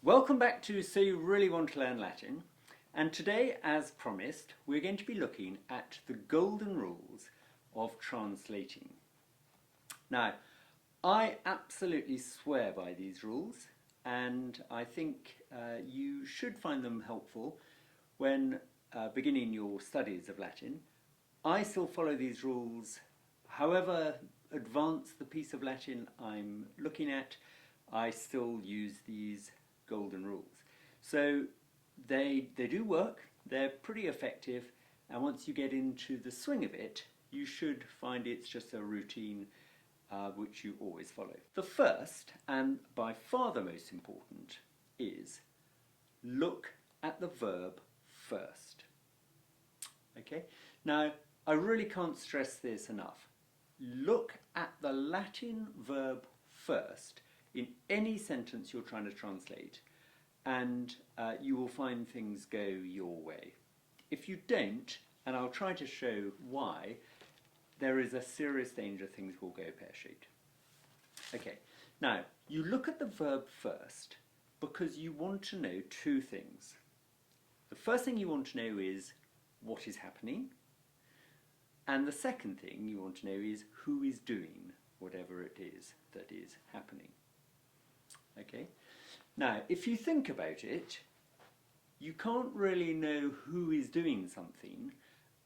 Welcome back to So You Really Want to Learn Latin, and today, as promised, we're going to be looking at the golden rules of translating. Now, I absolutely swear by these rules, and I think you should find them helpful when beginning your studies of Latin. I still follow these rules, however advanced the piece of Latin I'm looking at, I still use these golden rules. So they do work, they're pretty effective, and once you get into the swing of it, you should find it's just a routine which you always follow. The first, and by far the most important, is look at the verb first. Okay? Now, I really can't stress this enough. Look at the Latin verb first in any sentence you're trying to translate, and you will find things go your way. If you don't, and I'll try to show why, there is a serious danger things will go pear-shaped. Okay, now you look at the verb first because you want to know two things. The first thing you want to know is what is happening, and the second thing you want to know is who is doing whatever it is that is happening. Okay? Now, if you think about it, you can't really know who is doing something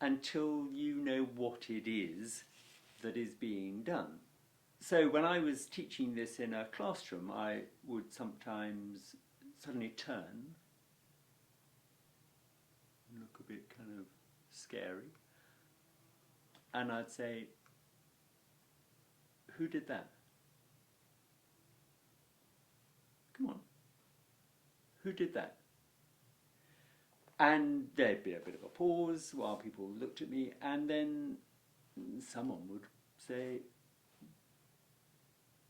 until you know what it is that is being done. So when I was teaching this in a classroom, I would sometimes suddenly turn, look a bit kind of scary, and I'd say, who did that? Come on, who did that? And there'd be a bit of a pause while people looked at me, and then someone would say,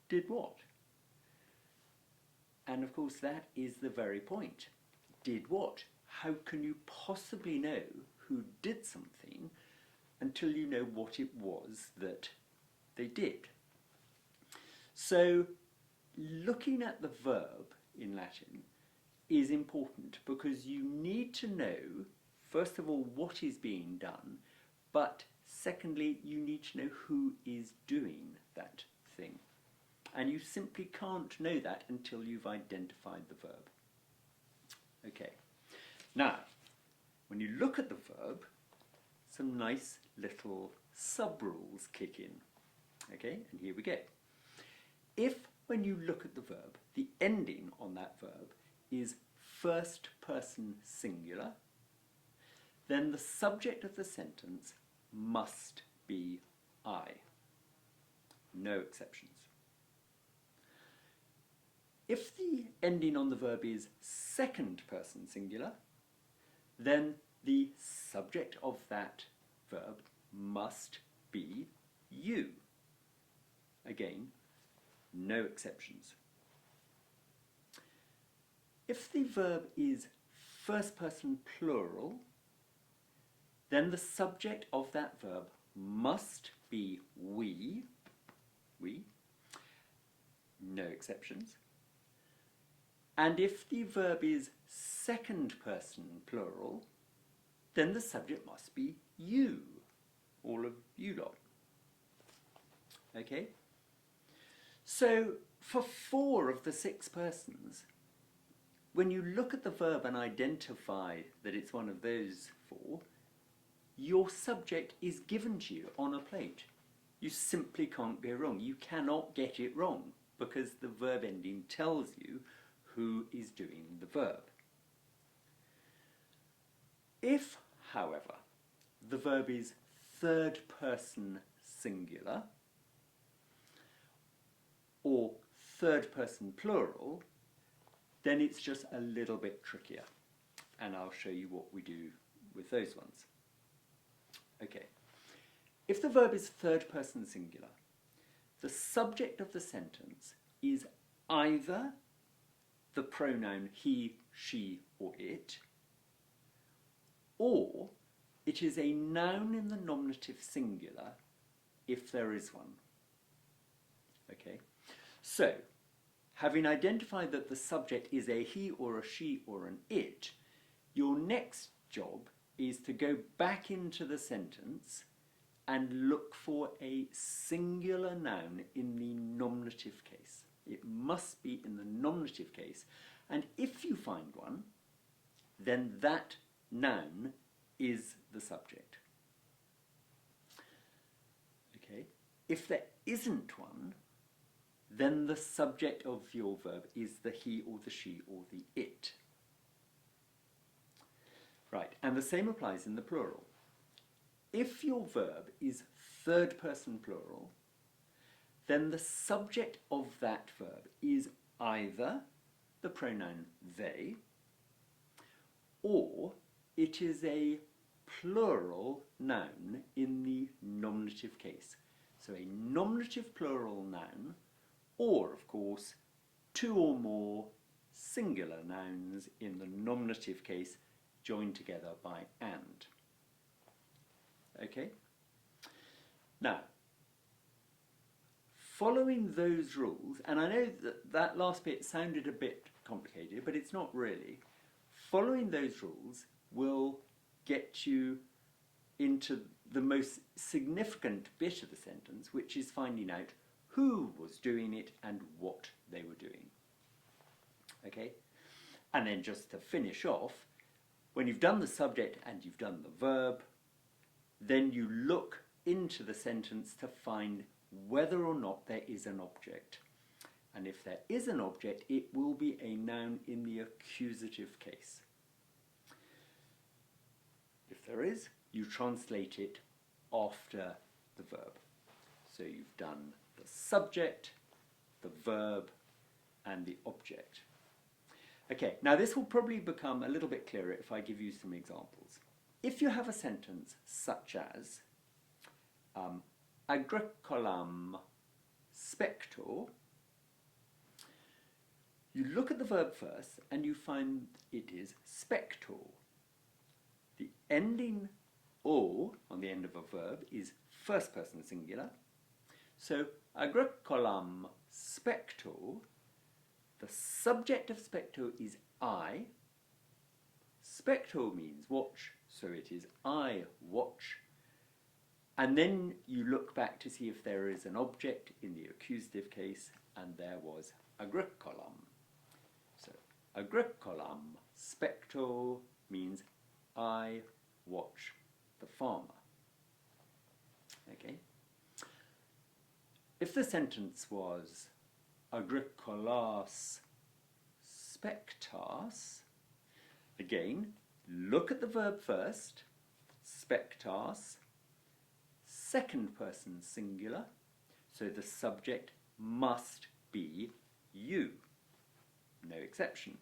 did what? And of course that is the very point. Did what? How can you possibly know who did something until you know what it was that they did? So looking at the verb in Latin is important because you need to know, first of all, what is being done, but secondly, you need to know who is doing that thing. And you simply can't know that until you've identified the verb. Okay, now, when you look at the verb, some nice little sub-rules kick in. Okay, and here we go. If, when you look at the verb, the ending on that verb is first person singular, then the subject of the sentence must be I. No exceptions. If the ending on the verb is second person singular, then the subject of that verb must be you. Again, no exceptions. If the verb is first person plural, then the subject of that verb must be we, no exceptions. And if the verb is second person plural, then the subject must be you, all of you lot. Okay? So for 4 of the 6 persons, when you look at the verb and identify that it's one of those 4, your subject is given to you on a plate. You simply can't go wrong. You cannot get it wrong because the verb ending tells you who is doing the verb. If, however, the verb is third person singular or third person plural, then it's just a little bit trickier. And I'll show you what we do with those ones. Okay. If the verb is third person singular, the subject of the sentence is either the pronoun he, she, or it, or it is a noun in the nominative singular if there is one. Okay, so having identified that the subject is a he or a she or an it, your next job is to go back into the sentence and look for a singular noun in the nominative case. It must be in the nominative case, and if you find one, then that noun is the subject. Okay? If there isn't one, then the subject of your verb is the he or the she or the it. Right, and the same applies in the plural. If your verb is third person plural, then the subject of that verb is either the pronoun they, or it is a plural noun in the nominative case. So a nominative plural noun, or of course, two or more singular nouns in the nominative case joined together by and. Okay? Now, following those rules, and I know that that last bit sounded a bit complicated, but it's not really. Following those rules will get you into the most significant bit of the sentence, which is finding out who was doing it and what they were doing. Okay? And then just to finish off, when you've done the subject and you've done the verb, then you look into the sentence to find whether or not there is an object. And if there is an object, it will be a noun in the accusative case. If there is, you translate it after the verb. So you've done the subject, the verb, and the object. Okay, now this will probably become a little bit clearer if I give you some examples. If you have a sentence such as agricolam spector, you look at the verb first and you find it is spector. The ending o on the end of a verb is first person singular. So agricolam spector, the subject of spector is I. Spector means watch, so it is I watch. And then you look back to see if there is an object in the accusative case, and there was agricolam. So agricolam spector means I watch the farmer. Okay? If the sentence was agricolas spectas, again, look at the verb first, spectas, second person singular, so the subject must be you, no exception.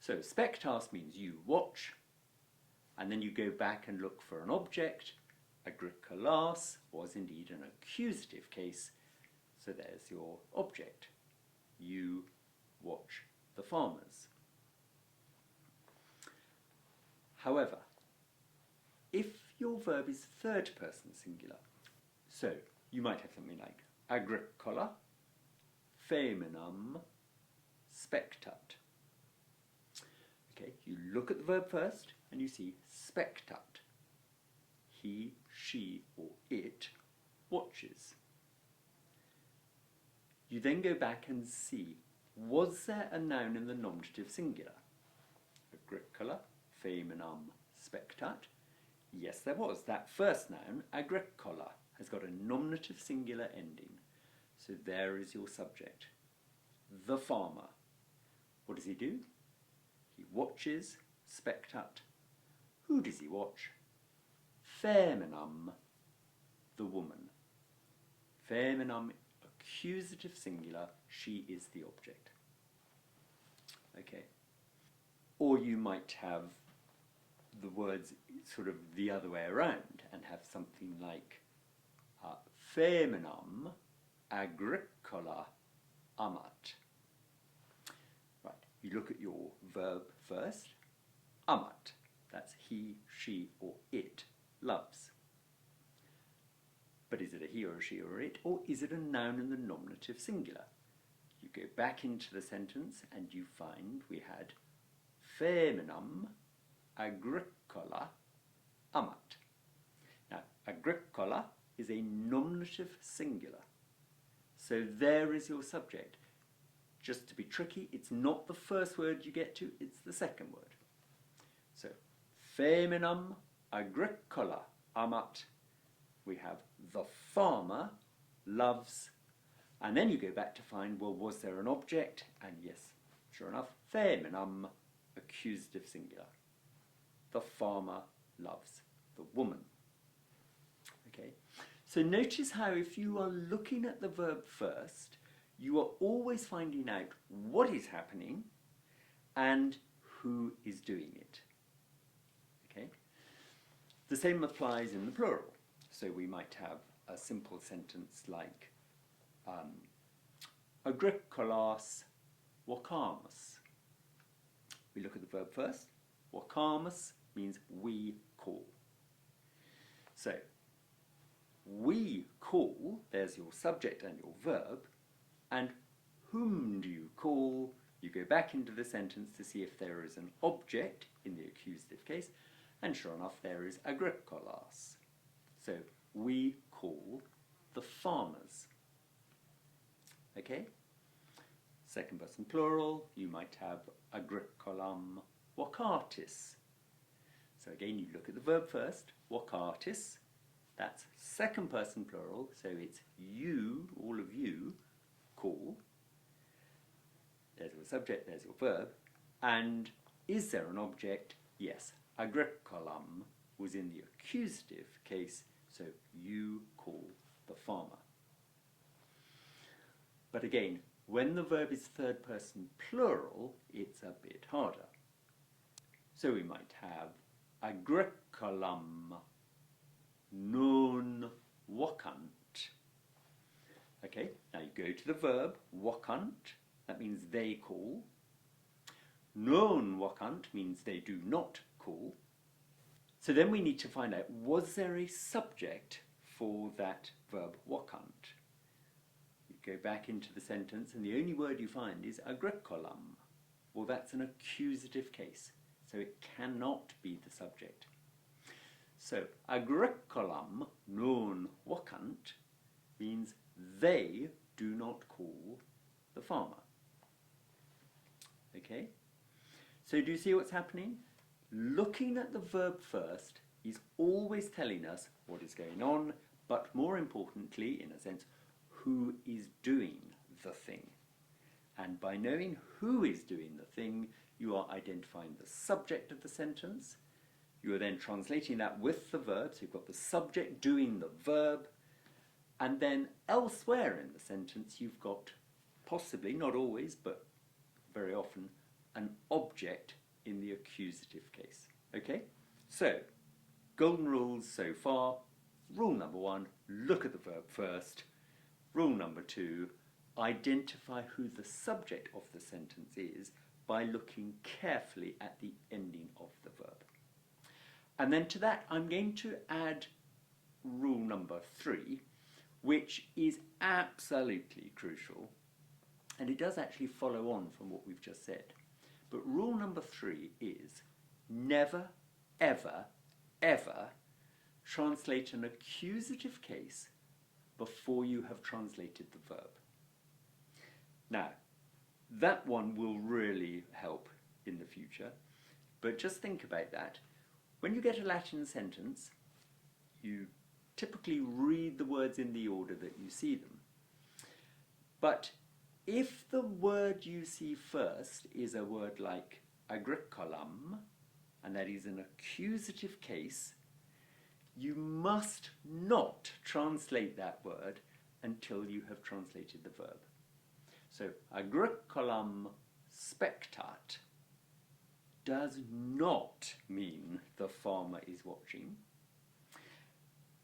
So spectas means you watch, and then you go back and look for an object. Agricolas was indeed an accusative case, so there's your object. You watch the farmers. However, if your verb is third person singular, so you might have something like agricola feminam spectat. Okay, you look at the verb first and you see spectat. He, she, or it watches. You then go back and see, was there a noun in the nominative singular? Agricola feminam spectat. Yes, there was. That first noun, agricola, has got a nominative singular ending. So there is your subject. The farmer. What does he do? He watches, spectat. Who does he watch? Feminam, the woman. Feminam, accusative singular, she is the object. Okay. Or you might have the words sort of the other way around and have something like feminam agricola amat. Right, you look at your verb first, amat, that's he, she, or it loves. But is it a he or a she or it, or is it a noun in the nominative singular? You You go back into the sentence and you find we had feminam agricola amat. Now, agricola is a nominative singular. So there is your subject. Just to be tricky, it's not the first word you get to, it's the second word. So, feminam agricola amat. We have the farmer loves, and then you go back to find, well, was there an object? And yes, sure enough, feminam, accusative singular. The farmer loves the woman. Okay, so notice how if you are looking at the verb first, you are always finding out what is happening and who is doing it. Okay, the same applies in the plural. So we might have a simple sentence like agricolas wakamus. We look at the verb first. Wakamus means we call. So we call, there's your subject and your verb, and whom do you call? You go back into the sentence to see if there is an object in the accusative case, and sure enough there is agricolas. So we call the farmers. Okay? Second person plural, you might have agricolam wakatis. So again, you look at the verb first, wakatis. That's second person plural, so it's you, all of you, call. There's your subject, there's your verb. And is there an object? Yes, agricolam was in the accusative case, so you call the farmer. But again, when the verb is third person plural, it's a bit harder. So we might have agricolam non wakant. Okay, now you go to the verb wakant, that means they call. Non wakant means they do not call. So then we need to find out, was there a subject for that verb wakant? You go back into the sentence and the only word you find is agricolam. Well, that's an accusative case, so it cannot be the subject. So agricolam non wakant means they do not call the farmer. Okay? So do you see what's happening? Looking at the verb first is always telling us what is going on, but more importantly, in a sense, who is doing the thing. And by knowing who is doing the thing, you are identifying the subject of the sentence. You are then translating that with the verb, so you've got the subject doing the verb, and then elsewhere in the sentence you've got, possibly, not always, but very often, an object in the accusative case. Okay? So, golden rules so far. Rule number 1, look at the verb first. Rule number 2, identify who the subject of the sentence is by looking carefully at the ending of the verb. And then to that I'm going to add rule number 3, which is absolutely crucial, and it does actually follow on from what we've just said. But rule number 3 is never, ever, ever translate an accusative case before you have translated the verb. Now, that one will really help in the future, but just think about that. When you get a Latin sentence, you typically read the words in the order that you see them. But if the word you see first is a word like agricolam, and that is an accusative case, you must not translate that word until you have translated the verb. So agricolam spectat does not mean the farmer is watching.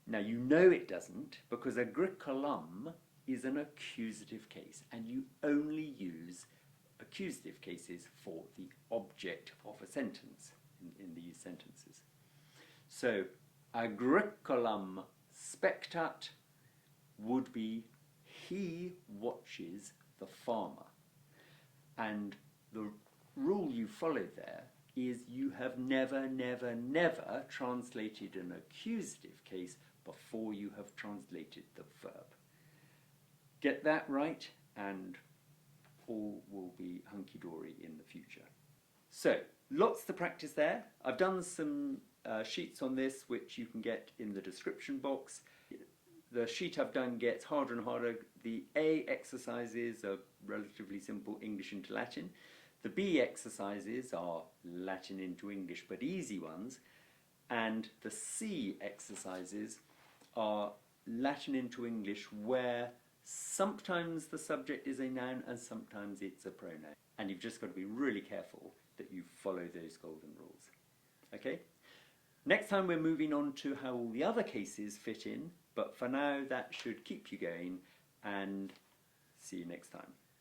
Now you know it doesn't, because agricolam is an accusative case, and you only use accusative cases for the object of a sentence in these sentences. So agricolam spectat would be he watches the farmer. And the rule you follow there is you have never, never, never translated an accusative case before you have translated the verb. Get that right and all will be hunky-dory in the future. So, lots to practice there. I've done some sheets on this which you can get in the description box. The sheet I've done gets harder and harder. The A exercises are relatively simple, English into Latin. The B exercises are Latin into English but easy ones. And the C exercises are Latin into English where sometimes the subject is a noun and sometimes it's a pronoun. And you've just got to be really careful that you follow those golden rules. Okay? Next time we're moving on to how all the other cases fit in, but for now that should keep you going, and see you next time.